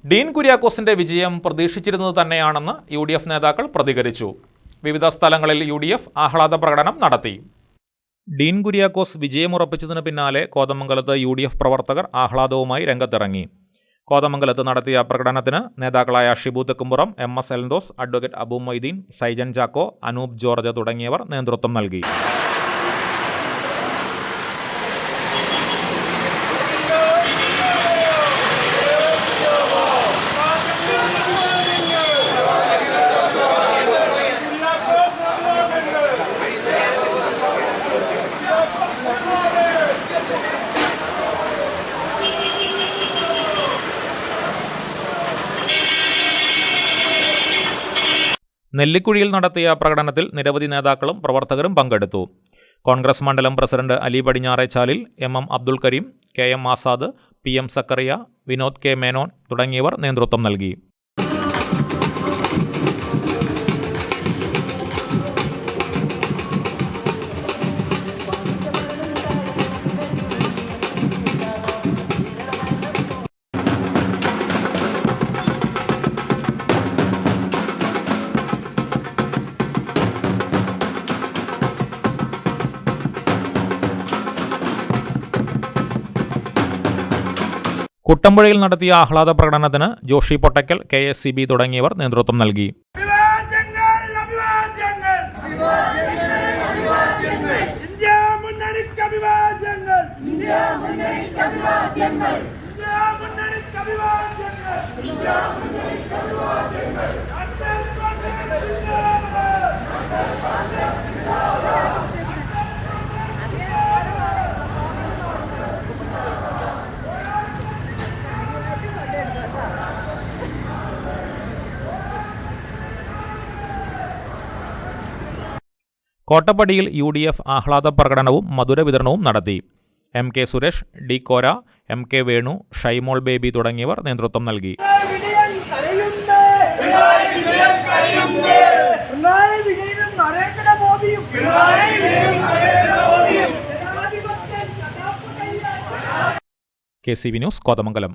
ഡീൻ കുര്യാക്കോസിന്റെ വിജയം പ്രതീക്ഷിച്ചിരുന്നത് തന്നെയാണെന്ന് UDF നേതാക്കൾ പ്രതികരിച്ചു. വിവിധ സ്ഥലങ്ങളിൽ UDF ആഹ്ലാദ പ്രകടനം നടത്തി. ഡീൻ കുര്യാക്കോസ് വിജയമുറപ്പിച്ചതിന് പിന്നാലെ കോതമംഗലത്ത് UDF പ്രവർത്തകർ ആഹ്ലാദവുമായി രംഗത്തിറങ്ങി. കോതമംഗലത്ത് നടത്തിയ പ്രകടനത്തിന് നേതാക്കളായ Shibu Thekkumpuram, MS Eldhose, advocate Abu Moideen, Saijan Chacko, Anoop George തുടങ്ങിയവർ നേതൃത്വം നൽകി. നെല്ലിക്കുഴിയിൽ നടത്തിയ പ്രകടനത്തിൽ നിരവധി നേതാക്കളും പ്രവർത്തകരും പങ്കെടുത്തു. കോൺഗ്രസ് മണ്ഡലം പ്രസിഡന്റ് അലി പടിഞ്ഞാറേച്ചാലിൽ, MM Abdul Kareem, KM Azad, PM Zakariya, Vinod K Menon തുടങ്ങിയവർ നേതൃത്വം നൽകി. കുട്ടമ്പുഴയിൽ നടത്തിയ ആഹ്ലാദ പ്രകടനത്തിന് ജോഷി പൊട്ടക്കൽ, KSCB തുടങ്ങിയവർ നേതൃത്വം നൽകി. കോട്ടപ്പടിയിൽ UDF ആഹ്ലാദ പ്രകടനവും മധുര വിതരണവും നടത്തി. MK സുരേഷ്, D കോര, MK വേണു, ഷൈമോൾ ബേബി തുടങ്ങിയവർ നേതൃത്വം നൽകി. KCB news, Kothamangalam.